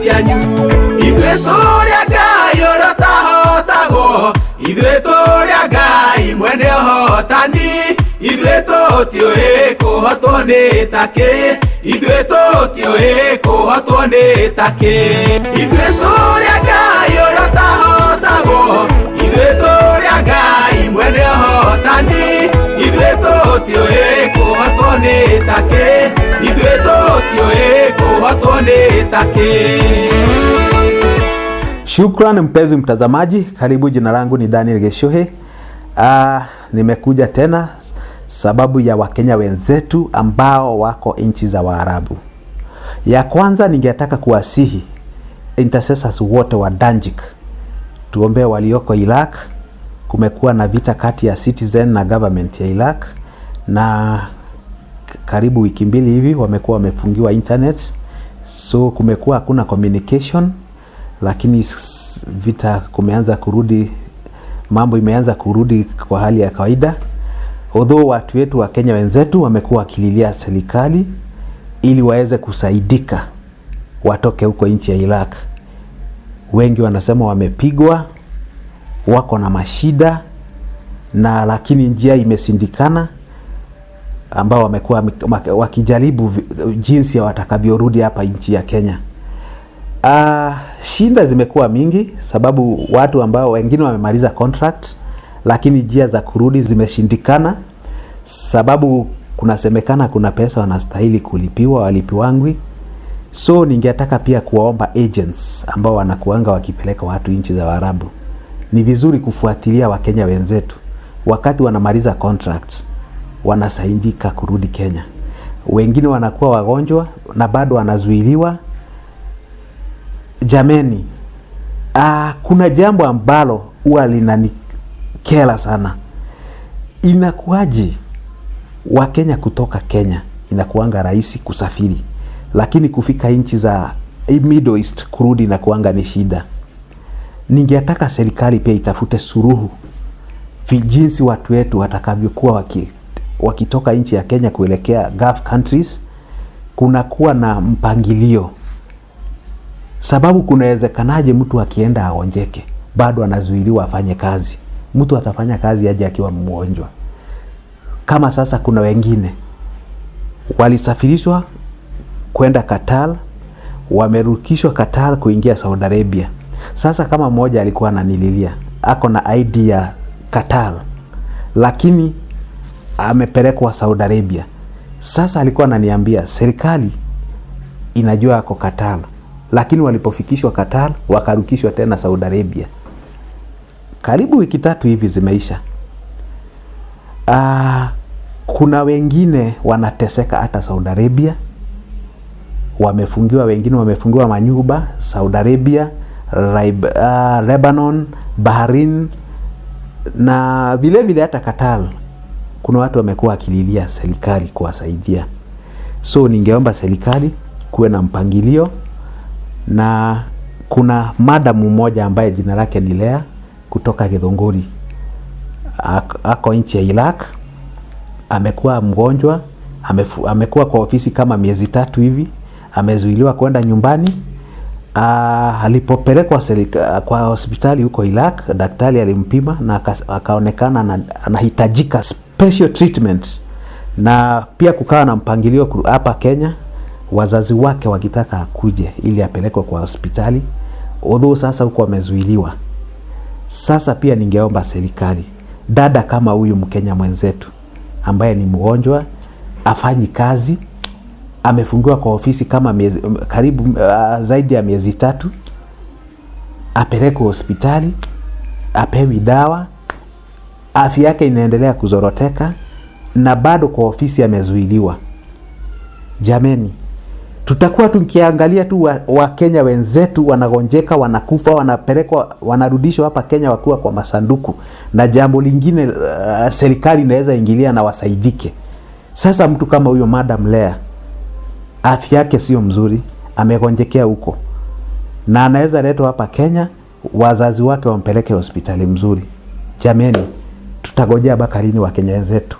cianyu ithuĩ tũrĩ Ngai ũrĩa ũtahootagwo ithuĩ tũrĩ Ngai mwene ũhootani ithuĩ tũtiũĩ kũhotwo nĩ takĩ ithuĩ tũtiũĩ kũhotwo nĩ takĩ ithuĩ tũrĩ Ngai ũrĩa ũtahootagwo ithuĩ tũrĩ Ngai mwene ũhootani ithuĩ tũtiũĩ kũhotwo nĩ takĩ ithuĩ tũtiũĩ kũhotwo nĩ takĩ. Shukrani mpenzi mtazamaji, karibu. Jina langu ni Daniel Geshohe. Nimekuja tena sababu ya Wakenya wenzetu ambao wako nchi za Waarabu. Ya kwanza ningetaka kuwasihi intercessors wote wa Dangic tuombe walioko Iraq. Kumekuwa na vita kati ya citizen na government ya Iraq na karibu wiki mbili hivi wamekuwa wamefungiwa internet, so kumekuwa hakuna communication, lakini vita kumeanza kurudi, mambo imeanza kurudi kwa hali ya kawaida. Although watu wetu wa Kenya wenzetu wamekuwa wakililia serikali ili waweze kusaidika watoke huko nchi ya Iraq. Wengi wanasema wamepigwa, wako na mashida, na lakini njia imesindikana, ambao wamekuwa wakijaribu jinsi ya watakavyorudi hapa nchi ya Kenya. Shinda zimekuwa mingi sababu watu ambao wengine wamemaliza contract, lakini njia za kurudi zimeshindikana sababu kunasemekana kuna pesa wanastahili kulipiwa walipiwangwi. So ningetaka pia kuwaomba agents ambao wanakuanga wakipeleka watu nchi za Waarabu, ni vizuri kufuatilia Wakenya wenzetu wakati wanamaliza contract, wanasaidika kurudi Kenya. Wengine wanakuwa wagonjwa na bado wanazuiliwa. Jameni, kuna jambo ambalo huwa linanikera sana. Inakuaje Wakenya kutoka Kenya inakuanga rahisi kusafiri, lakini kufika nchi za Middle East kurudi inakuanga ni shida? Ningetaka serikali pia itafute suluhu jinsi watu wetu watakavyokuwa wakitoka nchi ya Kenya kuelekea Gulf countries. Kunakuwa na mpangilio, sababu kunawezekanaje mtu akienda aonjeke bado anazuiliwa afanye kazi? Mtu atafanya kazi aje akiwa mgonjwa? Kama sasa kuna wengine walisafirishwa kwenda Qatar, wamerukishwa Qatar kuingia Saudi Arabia. Sasa kama mmoja alikuwa ananililia ako na ID ya Qatar, lakini amepelekwa Saudi Arabia. Sasa alikuwa ananiambia serikali inajua ako Qatar, lakini walipofikishwa Qatar wakarukishwa tena Saudi Arabia. Karibu wiki 3 hivi zimeisha. Kuna wengine wanateseka hata Saudi Arabia, wamefungiwa, wengine wamefungiwa manyumba Saudi Arabia, Lebanon, Bahrain na vile vile hata Qatar. Kuna watu wamekuwa akililia serikali kuwasaidia. So ningeomba serikali kuwe na mpangilio, na kuna madam mmoja ambaye jina lake ni LEAH kutoka Githunguri, ako nchi ya Iraq, amekuwa mgonjwa, amekuwa kwa ofisi kama miezi 3 hivi, amezuiliwa kwenda nyumbani. Alipopelekwa kwa hospitali huko Iraq, daktari alimpima na akaonekana anahitajika special treatment, na pia kukawa na mpangilio hapa Kenya wazazi wake wakitaka akuje ili apelekwe kwa hospitali, although sasa huko amezuiliwa. Sasa pia ningeomba serikali, dada kama huyu Mkenya mwenzetu ambaye ni mgonjwa, afanyi kazi, amefungiwa kwa ofisi kama karibu zaidi ya miezi 3, apelekwe hospitali, apewe dawa, afya yake inaendelea kuzoroteka na bado kwa ofisi amezuiliwa. Jameni, tutakuwa tukiangalia tu wa Kenya wenzetu wanagonjeka, wanakufa, wanapelekwa, wanarudishwa hapa Kenya wakiwa kwa masanduku, na jambo lingine serikali inaweza ingilia na wasaidike. Sasa mtu kama huyo Madam LEAH, afya yake sio mzuri, amegonjekea huko, na anaweza letwa hapa Kenya, wazazi wake wampeleke hospitali mzuri. Jameni, tutagojea bakarini wa Kenya wenzetu?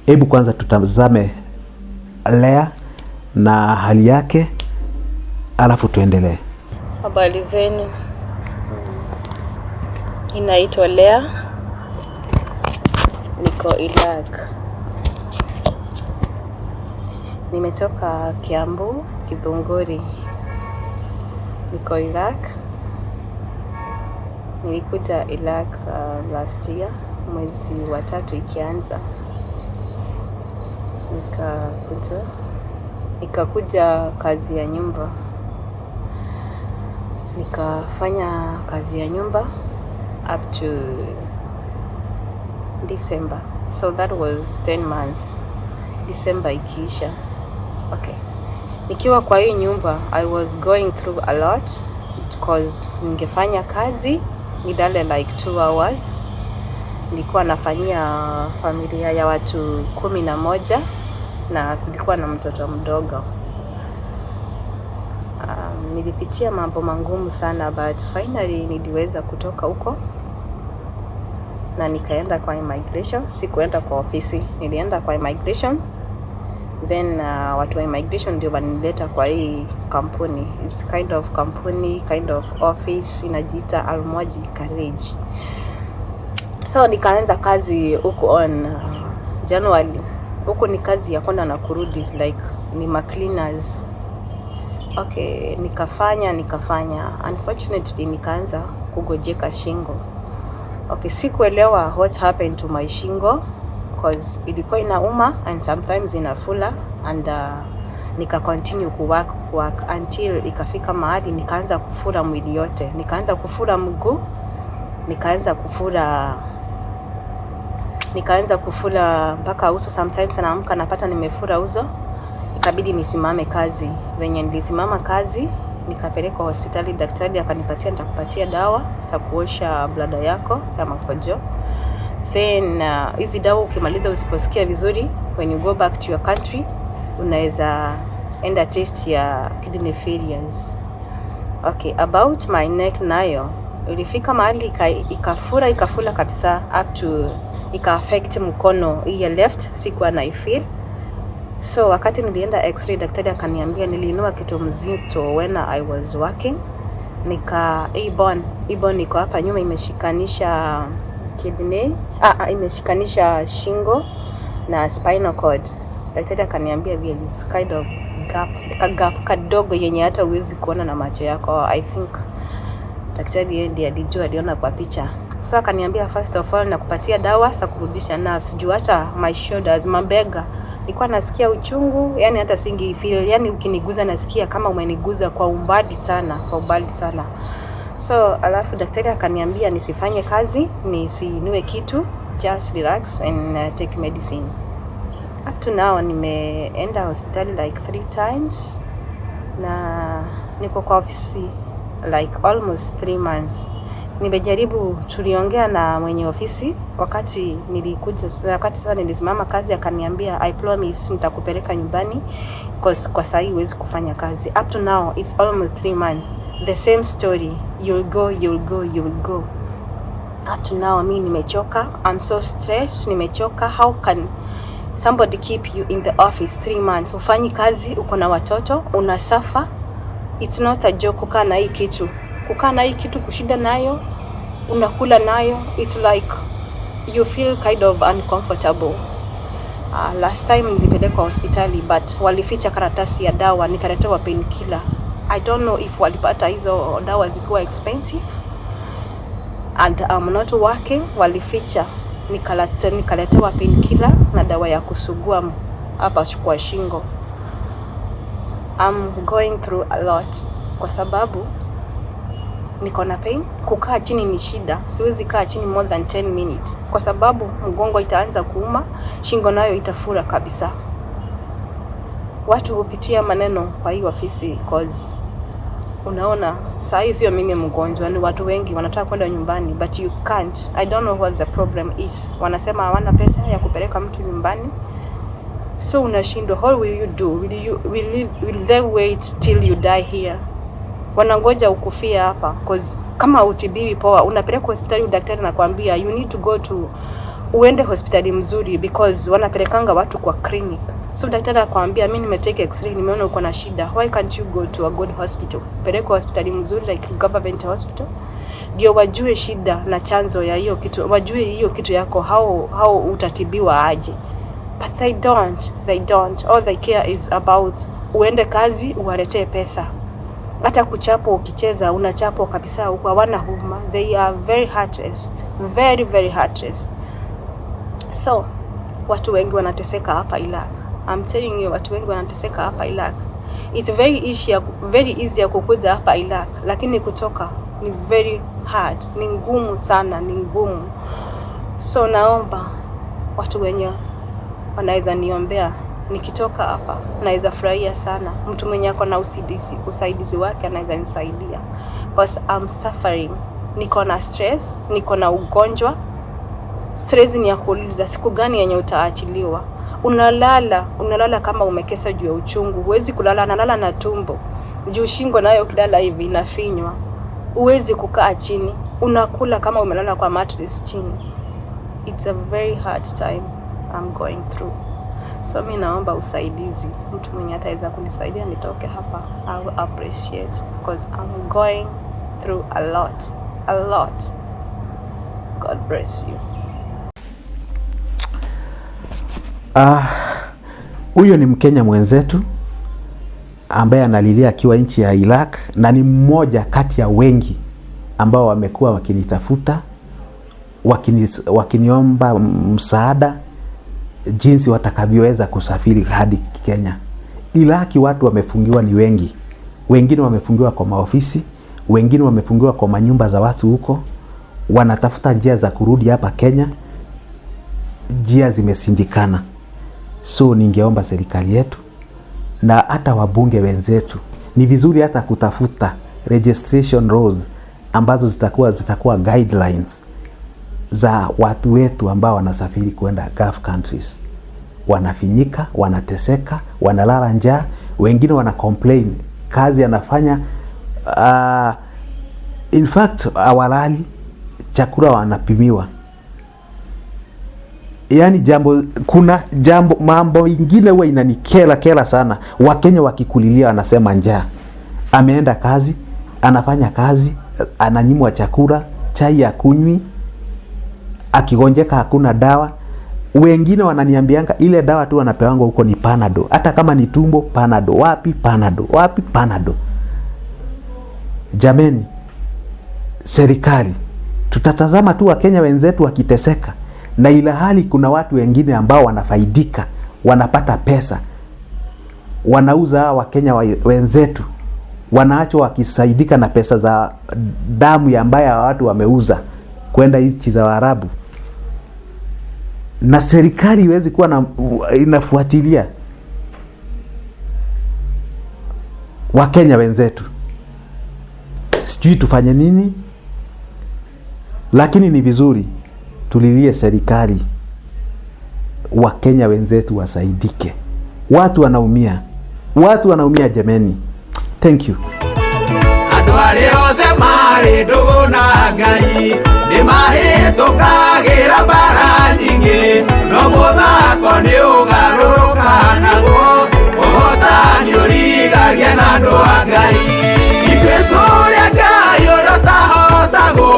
Hebu kwanza tutazame LEAH na hali yake, alafu tuendelee. Habari zenu. Inaitwa LEAH. Niko LEAH. Nimetoka Kiambu Githunguri. Niko LEAH. Nilikuja LEAH last year, mwezi wa 3 ikianza. Nikakuja kazi ya nyumba. Nikafanya kazi ya nyumba up to December. So that was 10 months. December ikiisha. Okay. Nikiwa kwa hii nyumba, I was going through a lot because ningefanya kazi nilale like 2 hours. Nilikuwa nafanyia familia ya watu 11 na kulikuwa na mtoto mdogo. Nilipitia mambo mangumu sana, but finally niliweza kutoka huko na nikaenda kwa immigration. Sikuenda kwa ofisi, nilienda kwa immigration. Then watu wa immigration ndio wanileta kwa hii kampuni. It's kind of company, kind of office, inajiita Almoji College. So nikaanza kazi huko on January. Huko ni kazi ya kwenda na kurudi, like ni cleaners. Okay, nikafanya. Unfortunately nikaanza kugojeka shingo. Okay, sikuelewa what happened to my shingo because ilikuwa inauma and sometimes inafula, and nika continue work until ikafika mahali nikaanza kufura mwili yote. Nikaanza kufura mguu, nikaanza kufura mpaka uso. Sometimes naamka napata nimefura uso. Ikabidi nisimame kazi. Venye nilisimama kazi, nikapelekwa hospitali. Daktari akanipatia, nitakupatia dawa za kuosha blada yako ya makojo. Then hizi dawa ukimaliza usiposikia vizuri, when you go back to your country, unaweza enda test ya kidney failures. Okay, about my neck nayo ilifika mahali ikafura kabisa, up to ika-affect mkono hii ya left, sikuwa na feel. So wakati nilienda x-ray, daktari akaniambia niliinua kitu mzito when I was working. Ibon iko hapa nyuma, imeshikanisha kidney, imeshikanisha shingo na spinal cord. Daktari akaniambia there is kind of gap kadogo yenye hata huwezi kuona na macho yako. I think daktari yeye ndiye alijua, aliona kwa picha. So akaniambia first of all nakupatia dawa za kurudisha nerves. Juu hata my shoulders, mabega, nilikuwa nasikia uchungu, yani hata singi feel, yani ukiniguza nasikia kama umeniguza kwa umbali sana. So alafu daktari akaniambia nisifanye kazi, nisiinue kitu, just relax and take medicine. Up to now nimeenda hospitali like 3 times na niko kwa ofisi like almost 3 months. Nimejaribu, tuliongea na mwenye ofisi wakati sasa nilisimama kazi, akaniambia I promise nitakupeleka nyumbani because kwa sasa huwezi kufanya kazi. Up to now it's almost 3 months, the same story, you'll go. Up to now mimi nimechoka, I'm so stressed, nimechoka. How can somebody keep you in the office 3 months? Ufanyi kazi, uko na watoto, unasuffer. It's not a joke kukaa na hii kitu, kushinda nayo, unakula nayo. It's like you feel kind of uncomfortable. Last time nilipelekwa hospitali, but walificha karatasi ya dawa, nikaletewa painkiller. I don't know if walipata hizo dawa zikiwa expensive and I'm not working. Walificha, nikaletewa painkiller na dawa ya kusugua hapa kwa shingo. I'm going through a lot kwa sababu niko na pain. Kukaa chini ni shida, siwezi kaa chini more than 10 minutes kwa sababu mgongo itaanza kuuma, shingo nayo itafura kabisa. Watu hupitia maneno kwa hii ofisi cause unaona saa hii sio mimi mgonjwa, ni watu wengi wanataka kwenda nyumbani but you can't. I don't know what the problem is. Wanasema hawana pesa ya kupeleka mtu nyumbani, so unashindwa. How will you do? Will they wait till you die here? Wanangoja ukufia hapa cause kama utibiwi poa, unapeleka hospitali, daktari anakuambia you need to go to uende hospitali mzuri, because wanapelekanga watu kwa clinic. So daktari akwambia mimi nimetake x-ray, nimeona uko na shida, why can't you go to a good hospital? Peleka hospitali mzuri like government hospital, ndio wajue shida na chanzo ya hiyo kitu, wajue hiyo kitu yako how utatibiwa aje. But they don't. All they care is about uende kazi uwaletee pesa. Hata kuchapo ukicheza unachapo kabisa, huko hawana huruma. They are very heartless, very very heartless. So watu wengi wanateseka hapa LEAH. I'm telling you, watu wengi wanateseka hapa LEAH. It's very easy ya kukuja hapa LEAH, lakini kutoka ni very hard, ni ngumu sana, ni ngumu. So naomba watu wenye wanaweza niombea nikitoka hapa, naweza furahia sana. Mtu mwenye ako na usaidizi wake anaweza nisaidia, because I'm suffering. Niko na stress, niko na ugonjwa. Stress ni ya kuuliza siku gani yenye utaachiliwa. Unalala kama umekesa juu ya uchungu. Huwezi kulala, nalala na tumbo. Juu shingo nayo ukilala hivi inafinywa. Huwezi kukaa chini. Unakula kama umelala kwa mattress chini. It's a very hard time I'm going through. So mimi naomba usaidizi. Mtu mwenye ataweza kunisaidia nitoke hapa, I will appreciate, because I'm going through a lot. God bless you. Huyo ni Mkenya mwenzetu ambaye analilia akiwa nchi ya LEAH, na ni mmoja kati ya wengi ambao wamekuwa wakinitafuta, wakiniomba msaada jinsi watakavyoweza kusafiri hadi Kenya. LEAH watu wamefungiwa ni wengi. Wengine wamefungiwa kwa maofisi, wengine wamefungiwa kwa manyumba za watu huko. Wanatafuta njia za kurudi hapa Kenya. Njia zimesindikana. So ningeomba serikali yetu na hata wabunge wenzetu, ni vizuri hata kutafuta registration laws ambazo zitakuwa guidelines za watu wetu ambao wanasafiri kwenda Gulf countries. Wanafinyika, wanateseka, wanalala njaa, wengine wana complain kazi anafanya, in fact awalali, chakula wanapimiwa. Yani mambo mengine huwa inanikera sana. Wakenya wakikulilia wanasema njaa. Ameenda kazi, anafanya kazi, ananyimwa chakula, chai ya kunywi, akigonjeka hakuna dawa. Wengine wananiambianga ile dawa tu wanapewango huko ni Panado. Hata kama ni tumbo, Panado. Wapi Panado? Jameni, serikali, tutatazama tu Wakenya wenzetu wakiteseka, na ila hali kuna watu wengine ambao wanafaidika, wanapata pesa, wanauza Wakenya wenzetu, wanaachwa wakisaidika na pesa za damu ya mbaya watu wameuza kwenda nchi za Waarabu. Na serikali iwezi kuwa inafuatilia Wakenya wenzetu. Sijui tufanye nini, lakini ni vizuri tulilie serikali, Wakenya wenzetu wasaidike. Watu wanaumia jameni. Thank you. Adware othe mari ndugu na Ngai ni mahĩtũkagĩra mbara nyingĩ, no mũthako nĩ ũgarũrũkanagwo, ũhotani ũrigagia na andũ a Ngai. Ithuĩ tũrĩa Ngai ũrĩa ũtahotagwo,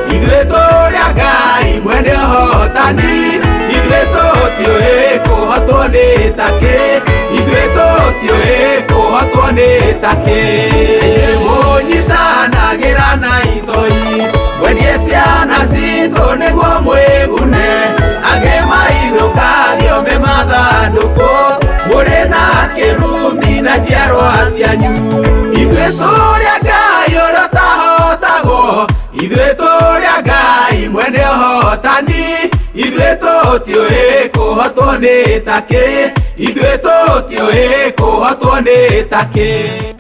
ithuĩ tũrĩa Ngai mwene ũhotani, ithuĩ tũtiũĩ kũhotwo nĩ takĩ, ithuĩ tũtiũĩ kũhotwo nĩ takĩ. Mũnyitanagĩra na itoi, mwendie ciana citũ nĩguo mwĩgune, angĩ mainũka thiome mathandũkũ, mũrĩ na kĩrumi na njiarwa cianyu. Ithuĩ tũrĩa Ngai ũrĩa ũtahotagwo, ithuĩ tũrĩa Ngai mwene ũhotani, ithuĩ tũtiũĩ kũhotwo nĩ takĩ, ithuĩ tũtiũĩ kũhotwo nĩ takĩ.